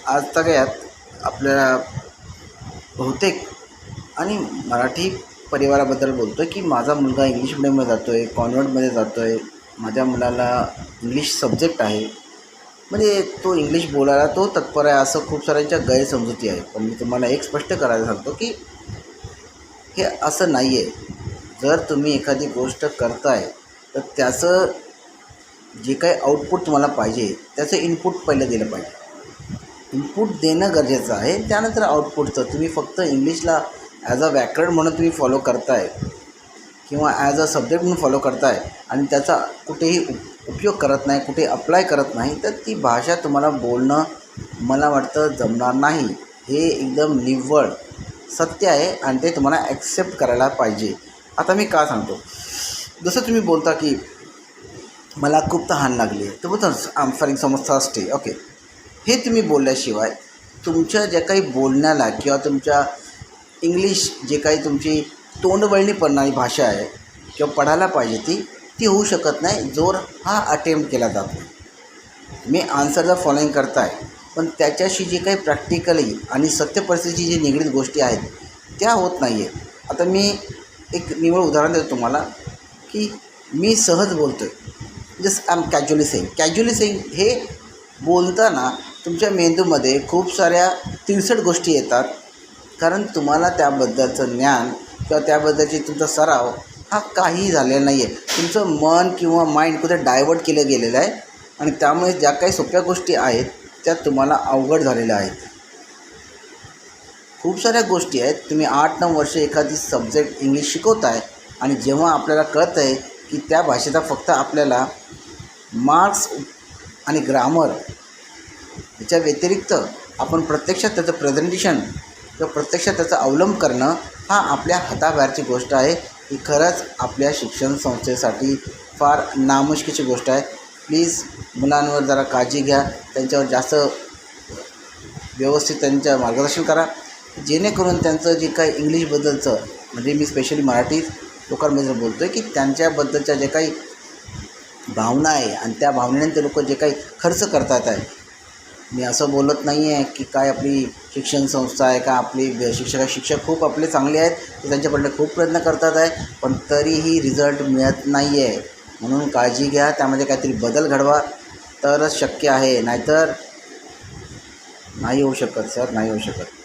आज सगळ्यात आपल्याला बहुतेक आणि मराठी परिवाराबद्दल बोलतो आहे की माझा मुलगा इंग्लिश मिडियममध्ये जातो आहे, कॉन्व्हेंटमध्ये जातो आहे, माझ्या मुलाला इंग्लिश सब्जेक्ट आहे, म्हणजे तो इंग्लिश बोलायला तो तत्पर आहे, असं खूप साऱ्यांच्या गैरसमजुती आहे. पण मी तुम्हाला एक स्पष्ट करायला सांगतो की हे असं नाही आहे. जर तुम्ही एखादी गोष्ट करताय तर त्याचं जे काही आउटपुट तुम्हाला पाहिजे त्याचं इनपुट पहिलं दिलं पाहिजे. इनपुट देणं गरजेचं आहे, त्यानंतर आउटपुटचं. तुम्ही फक्त इंग्लिशला ॲज अ व्याकरण म्हणून तुम्ही फॉलो करताय किंवा ॲज अ सब्जेक्ट म्हणून फॉलो करताय आणि त्याचा कुठेही उपयोग करत नाही, कुठे अप्लाय करत नाही, तर ती भाषा तुम्हाला बोलणं मला वाटतं जमणार नाही. हे एकदम निव्वळ सत्य आहे आणि ते तुम्हाला ॲक्सेप्ट करायला पाहिजे. आता मी का सांगतो, जसं तुम्ही बोलता की मला खूप तहान लागली आहे, तर बोलतो फॉर एक्झाम्पल थर्स्टी, ओके. हे तुम्ही बोलल्याशिवाय तुमच्या ज्या काही बोलण्याला किंवा तुमच्या इंग्लिश जे काही तुमची तोंडवळणी पडणारी भाषा आहे किंवा पडायला पाहिजे ती होऊ शकत नाही जोर हा अटेम्प्ट केला जात नाही. तुम्ही आन्सर जर फॉलोइंग करताय पण त्याच्याशी जे काही प्रॅक्टिकली आणि सत्य परिस्थितीची जी निगडीत गोष्टी आहेत त्या होत नाही आहे. आता मी एक निवड उदाहरण देतो तुम्हाला की मी सहज बोलतो आहे, just I am casually saying. हे बोलताना तुमच्या मेंदूमध्ये खूप साऱ्या 63 गोष्टी येतात, कारण तुम्हाला त्याबद्दलचं ज्ञान किंवा त्याबद्दलची तुमचा सराव हा काहीही झालेला नाही आहे. तुमचं मन किंवा माइंड कुठे डायवर्ट केलं गेलेलं आहे आणि त्यामुळे ज्या काही सोप्या गोष्टी आहेत त्या तुम्हाला अवघड झालेल्या आहेत. खूप साऱ्या गोष्टी आहेत. तुम्ही 8-9 वर्ष एखादी सब्जेक्ट इंग्लिश शिकवताय आणि जेव्हा आपल्याला कळतं आहे की त्या भाषेचा फक्त आपल्याला मार्क्स आणि ग्रामर याच्या व्यतिरिक्त आपण प्रत्यक्षात त्याचं प्रेझेंटेशन किंवा प्रत्यक्षात त्याचा अवलंब करणं हा आपल्या हाताबाहेरची गोष्ट आहे. ही खरंच आपल्या शिक्षण संस्थेसाठी फार नामुष्कीची गोष्ट आहे. प्लीज मुलांवर जरा काळजी घ्या, त्यांच्यावर जास्त व्यवस्थित त्यांचं मार्गदर्शन करा, जेणेकरून त्यांचं जे काही इंग्लिशबद्दलचं, म्हणजे मी स्पेशली मराठी लोकांबद्दल बोलतो आहे, की त्यांच्याबद्दलच्या जे काही भावना आहे आणि त्या भावनेने ते लोक जे काही खर्च करतात आहे. मी असं बोलत नाही आहे की काय आपली शिक्षण संस्था आहे का आपली शिक्षक खूप आपले चांगले आहेत, ते त्यांच्यापर्यंत खूप प्रयत्न करतात आहे, पण तरीही रिझल्ट मिळत नाही आहे. म्हणून काळजी घ्या, त्यामध्ये काहीतरी बदल घडवा तरच शक्य आहे, नाहीतर नाही होऊ शकत सर, नाही होऊ शकत.